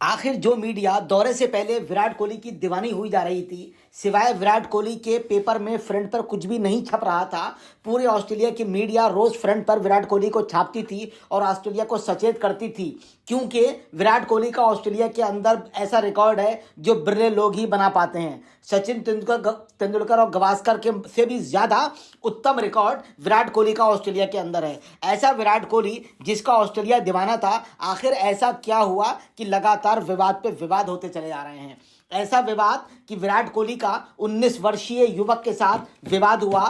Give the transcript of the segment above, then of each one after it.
आखिर जो मीडिया दौरे से पहले विराट कोहली की दीवानी हुई जा रही थी, सिवाय विराट कोहली के पेपर में फ्रंट पर कुछ भी नहीं छप रहा था। पूरे ऑस्ट्रेलिया की मीडिया रोज फ्रंट पर विराट कोहली को छापती थी और ऑस्ट्रेलिया को सचेत करती थी, क्योंकि विराट कोहली का ऑस्ट्रेलिया के अंदर ऐसा रिकॉर्ड है जो बिरले लोग ही बना पाते हैं। सचिन तेंदुलकर और गवास्कर के से भी ज्यादा उत्तम रिकॉर्ड विराट कोहली का ऑस्ट्रेलिया के अंदर है। ऐसा विराट कोहली जिसका ऑस्ट्रेलिया दीवाना था, आखिर ऐसा क्या हुआ कि लगातार विवाद पे विवाद होते चले जा रहे हैं। ऐसा विवाद कि विराट कोहली का 19 वर्षीय युवक के साथ विवाद हुआ,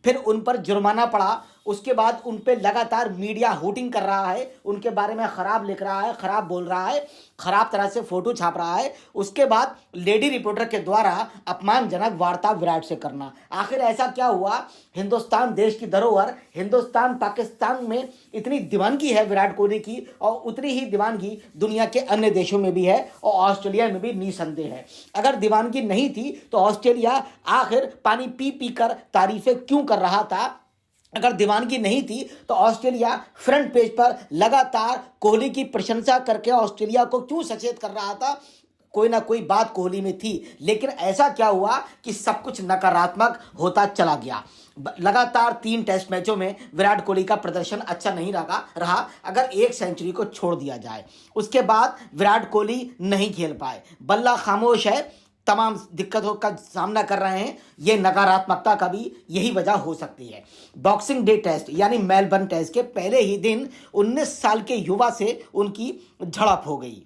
फिर उन पर जुर्माना पड़ा। उसके बाद उन पे लगातार मीडिया हुटिंग कर रहा है, उनके बारे में खराब लिख रहा है, खराब बोल रहा है, खराब तरह से फोटो छाप रहा है। उसके बाद लेडी रिपोर्टर के द्वारा अपमानजनक वार्ता विराट से करना। आखिर ऐसा क्या हुआ? हिंदुस्तान देश की धरोहर, हिंदुस्तान पाकिस्तान में इतनी दीवानगी है विराट कोहली की, और उतनी ही दीवानगी दुनिया के अन्य देशों में भी है और ऑस्ट्रेलिया में भी निसंदेह है। अगर दीवानगी नहीं थी तो ऑस्ट्रेलिया आखिर पानी पी पी कर तारीफें क्यों कर रहा था? अगर दीवानगी नहीं थी तो ऑस्ट्रेलिया फ्रंट पेज पर लगातार कोहली की प्रशंसा करके ऑस्ट्रेलिया को क्यों सचेत कर रहा था? कोई ना कोई बात कोहली में थी। लेकिन ऐसा क्या हुआ कि सब कुछ नकारात्मक होता चला गया। लगातार 3 टेस्ट मैचों में विराट कोहली का प्रदर्शन अच्छा नहीं रहा अगर एक सेंचुरी को छोड़ दिया जाए। उसके बाद विराट कोहली नहीं खेल पाए, बल्ला खामोश है, तमाम दिक्कतों का सामना कर रहे हैं। ये नकारात्मकता का भी यही वजह हो सकती है। बॉक्सिंग डे टेस्ट यानी मेलबर्न टेस्ट के पहले ही दिन 19 साल के युवा से उनकी झड़प हो गई।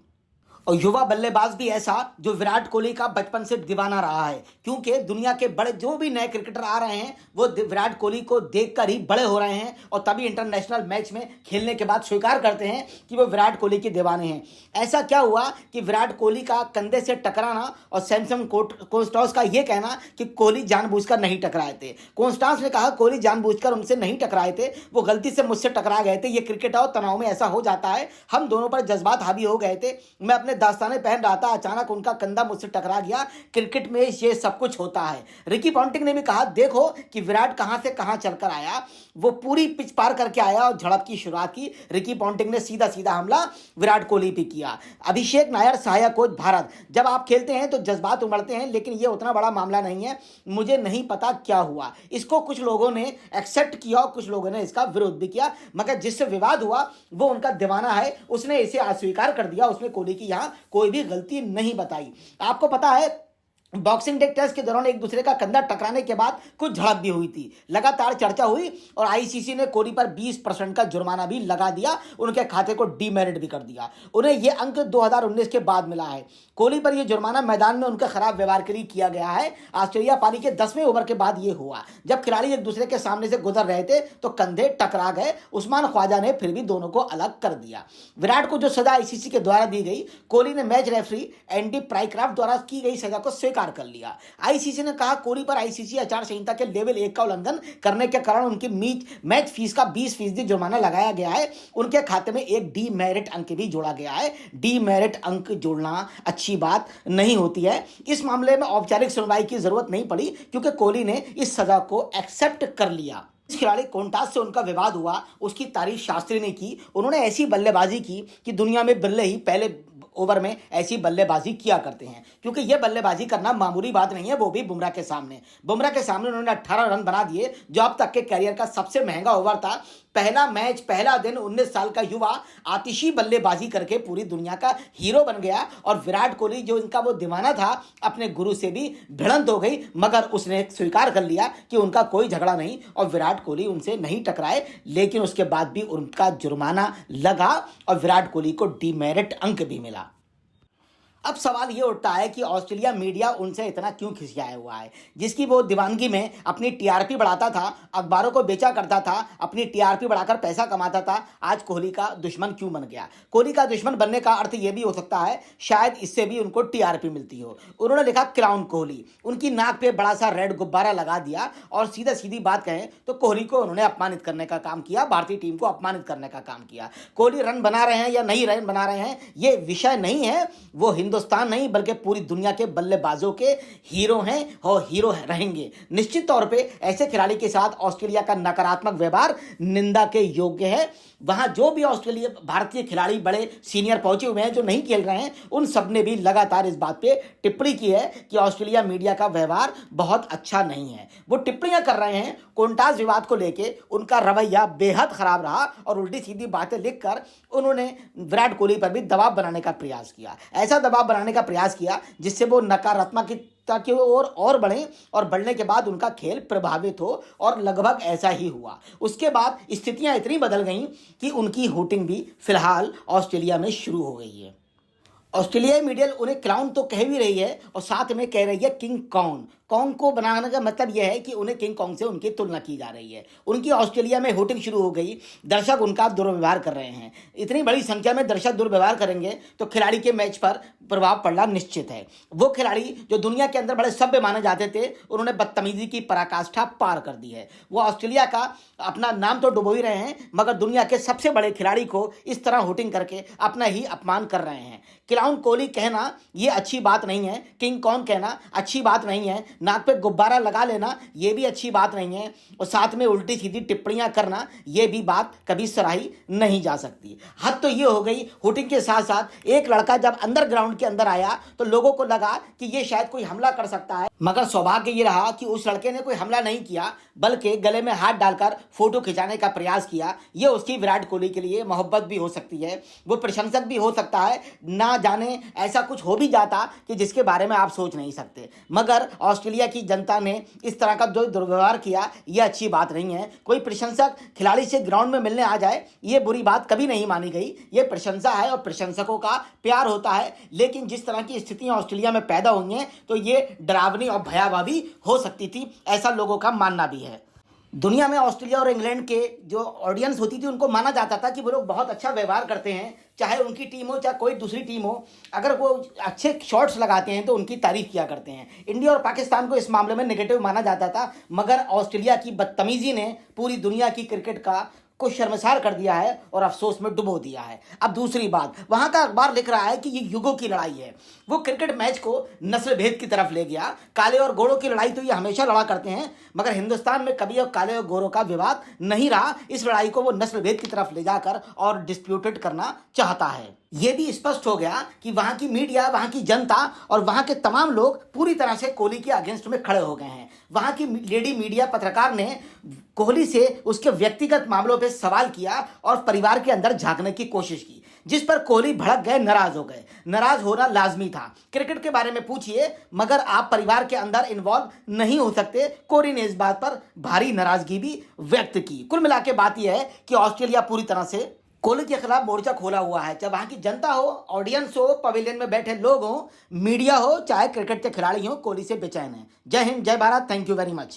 और युवा बल्लेबाज भी ऐसा जो विराट कोहली का बचपन से दीवाना रहा है, क्योंकि दुनिया के बड़े जो भी नए क्रिकेटर आ रहे हैं वो विराट कोहली को देखकर ही बड़े हो रहे हैं और तभी इंटरनेशनल मैच में खेलने के बाद स्वीकार करते हैं कि वो विराट कोहली के दीवाने हैं। ऐसा क्या हुआ कि विराट कोहली का कंधे से टकराना और सैमसन कोस्टास का ये कहना कि कोहली जानबूझकर नहीं टकराए थे। कोस्टास ने कहा कोहली जानबूझकर उनसे नहीं टकराए थे, वो गलती से मुझसे टकरा गए थे। ये क्रिकेट और तनाव में ऐसा हो जाता है, हम दोनों पर जज्बात हावी हो गए थे, मैं अपने दास्ताने पहन रहा था, अचानक उनका कंधा मुझसे टकरा गया। क्रिकेट में ये सब कुछ होता है। रिकी पॉन्टिंग ने भी कहा देखो कि विराट कहां से कहां चलकर आया, वो पूरी पिच पार करके आया और झड़प की शुरुआत की। रिकी पॉन्टिंग ने सीधा सीधा हमला विराट कोहली पे किया। अभिषेक नायर सहायक कोच भारत, जब आप खेलते हैं तो जज्बात उमड़ते हैं, लेकिन ये उतना बड़ा मामला नहीं है। मुझे नहीं पता क्या हुआ, इसको कुछ लोगों ने एक्सेप्ट किया और कुछ लोगों ने इसका विरोध भी किया, मगर जिससे विवाद हुआ वो उनका दीवाना है, उसने इसे अस्वीकार कर दिया। उसने कोहली की यहां कोई भी गलती नहीं बताई। आपको पता है बॉक्सिंग डे टेस्ट के दौरान एक दूसरे का कंधा टकराने के बाद कुछ झड़प भी हुई थी, लगातार चर्चा हुई और आईसीसी ने कोहली पर 20% का जुर्माना भी लगा दिया, उनके खाते को डीमेरिट भी कर दिया। उन्हें यह अंक 2019 के बाद मिला है। कोहली पर यह जुर्माना मैदान में उनके खराब व्यवहार के लिए किया गया है। ऑस्ट्रेलिया पारी के 10वें ओवर के बाद यह हुआ, जब खिलाड़ी एक दूसरे के सामने से गुजर रहे थे तो कंधे टकरा गए। उस्मान ख्वाजा ने फिर भी दोनों को अलग कर दिया। विराट को जो सजा आईसीसी के द्वारा दी गई, कोहली ने मैच रेफरी एंडी प्राइक्राफ्ट द्वारा की गई सजा को स्वीकार कर लिया। आईसीसी ने कहा कोहली पर आईसीसी आचार संहिता के लेवल 1 का उल्लंघन करने के कारण उनकी मैच फीस का 20% जुर्माना लगाया गया है। उनके खाते में एक डीमेरिट अंक भी जोड़ा गया है। डीमेरिट अंक जोड़ना अच्छी बात नहीं होती है। इस मामले में औपचारिक सुनवाई की जरूरत नहीं पड़ी, क्योंकि कोहली ने इस सजा को एक्सेप्ट कर लिया। इस खिलाड़ी कोंटास से उनका विवाद हुआ, उसकी तारीफ शास्त्री ने की। उन्होंने ऐसी बल्लेबाजी की कि दुनिया में बिरले ही पहले ओवर में ऐसी बल्लेबाजी किया करते हैं, क्योंकि यह बल्लेबाजी करना मामूली बात नहीं है, वो भी बुमराह के सामने। बुमराह के सामने उन्होंने 18 रन बना दिए, जो अब तक के कैरियर का सबसे महंगा ओवर था। पहला मैच, पहला दिन 19 साल का युवा आतिशी बल्लेबाजी करके पूरी दुनिया का हीरो बन गया। और विराट कोहली जो इनका वो दीवाना था, अपने गुरु से भी भिड़ंत हो गई, मगर उसने स्वीकार कर लिया कि उनका कोई झगड़ा नहीं और विराट कोहली उनसे नहीं टकराए। लेकिन उसके बाद भी उनका जुर्माना लगा और विराट कोहली को डीमेरिट अंक भी मिला। अब सवाल ये उठता है कि ऑस्ट्रेलिया मीडिया उनसे इतना क्यों खिसियाया हुआ है, जिसकी वो दीवानगी में अपनी टीआरपी बढ़ाता था, अखबारों को बेचा करता था, अपनी टीआरपी बढ़ाकर पैसा कमाता था। आज कोहली का दुश्मन क्यों बन गया? कोहली का दुश्मन बनने का अर्थ ये भी हो सकता है शायद इससे भी उनको टीआरपी मिलती हो। उन्होंने लिखा क्राउन कोहली, उनकी नाक पे बड़ा सा रेड गुब्बारा लगा दिया और सीधा सीधी बात कहें तो कोहली को उन्होंने अपमानित करने का काम किया, भारतीय टीम को अपमानित करने का काम किया। कोहली रन बना रहे हैं या नहीं रन बना रहे हैं ये विषय नहीं है, वो हिंदुस्तान नहीं बल्कि पूरी दुनिया के बल्लेबाजों के हीरो हैं और हीरो रहेंगे। निश्चित तौर पे ऐसे खिलाड़ी के साथ ऑस्ट्रेलिया का नकारात्मक व्यवहार निंदा के योग्य है। वहां जो भी ऑस्ट्रेलिया भारतीय खिलाड़ी बड़े सीनियर पहुंचे हुए हैं जो नहीं खेल रहे हैं, उन सब ने भी लगातार इस बात पे टिप्पणी की है कि ऑस्ट्रेलिया मीडिया का व्यवहार बहुत अच्छा नहीं है। वो टिप्पणियां कर रहे हैं कोंटास विवाद को लेके, उनका रवैया बेहद खराब रहा और उल्टी सीधी बातें लिखकर उन्होंने विराट कोहली पर भी दबाव बनाने का प्रयास किया। ऐसा दबाव बनाने का प्रयास किया जिससे वो नकारात्मक ताकि वो और बढ़े और बढ़ने के बाद उनका खेल प्रभावित हो, और लगभग ऐसा ही हुआ। उसके बाद स्थितियां इतनी बदल गईं कि उनकी हुटिंग भी फिलहाल ऑस्ट्रेलिया में शुरू हो गई है। ऑस्ट्रेलियाई मीडिया उन्हें क्राउन तो कह भी रही है और साथ में कह रही है किंग कॉन्ग। कॉन्ग को बनाने का मतलब यह है कि उन्हें किंग कॉन्ग से उनकी तुलना की जा रही है। उनकी ऑस्ट्रेलिया में हुटिंग शुरू हो गई, दर्शक उनका दुर्व्यवहार कर रहे हैं। इतनी बड़ी संख्या में दर्शक दुर्व्यवहार करेंगे तो खिलाड़ी के मैच पर प्रभाव पड़ना निश्चित है। वो खिलाड़ी जो दुनिया के अंदर बड़े सभ्य माने जाते थे, उन्होंने बदतमीजी की पराकाष्ठा पार कर दी है। वो ऑस्ट्रेलिया का अपना नाम तो डुबो ही रहे हैं, मगर दुनिया के सबसे बड़े खिलाड़ी को इस तरह हुटिंग करके अपना ही अपमान कर रहे हैं। क्लाउन कोहली कहना ये अच्छी बात नहीं है, किंग कॉन्ग कहना अच्छी बात नहीं है, नाक पे गुब्बारा लगा लेना ये भी अच्छी बात नहीं है, और साथ में उल्टी सीधी टिप्पणियां करना ये भी बात कभी सराही नहीं जा सकती। हद तो ये हो गई। हुटिंग के साथ साथ एक लड़का जब अंदर ग्राउंड के अंदर आया तो लोगों को लगा कि ये शायद कोई हमला कर सकता है, मगर सौभाग्य ये रहा कि उस लड़के ने कोई हमला नहीं किया, बल्कि गले में हाथ डालकर फोटो खिंचाने का प्रयास किया। ये उसकी विराट कोहली के लिए मोहब्बत भी हो सकती है, वो प्रशंसक भी हो सकता है। ना जाने ऐसा कुछ हो भी जाता कि जिसके बारे में आप सोच नहीं सकते, मगर ऑस्ट्रेलिया की जनता ने इस तरह का जो दुर्व्यवहार किया ये अच्छी बात नहीं है। कोई प्रशंसक खिलाड़ी से ग्राउंड में मिलने आ जाए ये बुरी बात कभी नहीं मानी गई, ये प्रशंसा है और प्रशंसकों का प्यार होता है। लेकिन जिस तरह की स्थितियां ऑस्ट्रेलिया में पैदा हुई हैं तो ये डरावनी और भयावह भी हो सकती थी, ऐसा लोगों का मानना भी है। दुनिया में ऑस्ट्रेलिया और इंग्लैंड के जो ऑडियंस होती थी उनको माना जाता था कि वो लोग बहुत अच्छा व्यवहार करते हैं, चाहे उनकी टीम हो चाहे कोई दूसरी टीम हो। अगर वो अच्छे शॉट्स लगाते हैं तो उनकी तारीफ किया करते हैं। इंडिया और पाकिस्तान को इस मामले में नेगेटिव माना जाता था, मगर ऑस्ट्रेलिया की बदतमीजी ने पूरी दुनिया की क्रिकेट को शर्मसार कर दिया है और अफसोस में डुबो दिया है। अब दूसरी बात, वहां का अखबार लिख रहा है कि ये युगों की लड़ाई है। वो क्रिकेट मैच को नस्ल भेद की तरफ ले गया। काले और गोरों की लड़ाई तो ये हमेशा लड़ा करते हैं, मगर हिंदुस्तान में कभी और काले और गोरों का विवाद नहीं रहा। इस लड़ाई को वो नस्ल भेद की तरफ ले जाकर और डिस्प्यूटेड करना चाहता है। ये भी स्पष्ट हो गया कि वहां की मीडिया, वहां की जनता और वहां के तमाम लोग पूरी तरह से कोहली के अगेंस्ट में खड़े हो गए हैं। वहां की लेडी मीडिया पत्रकार ने कोहली से उसके व्यक्तिगत मामलों पर सवाल किया और परिवार के अंदर झांकने की कोशिश की, जिस पर कोहली भड़क गए, नाराज हो गए। नाराज होना लाजमी था। क्रिकेट के बारे में पूछिए, मगर आप परिवार के अंदर इन्वॉल्व नहीं हो सकते। कोहली ने इस बात पर भारी नाराजगी भी व्यक्त की। कुल मिला के बात यह है कि ऑस्ट्रेलिया पूरी तरह से कोहली के खिलाफ मोर्चा खोला हुआ है। चाहे वहां की जनता हो, ऑडियंस हो, पवेलियन में बैठे लोग हो, मीडिया हो, चाहे क्रिकेट के खिलाड़ी हो, कोहली से बेचैन है। जय हिंद, जय Bharat, thank you very much.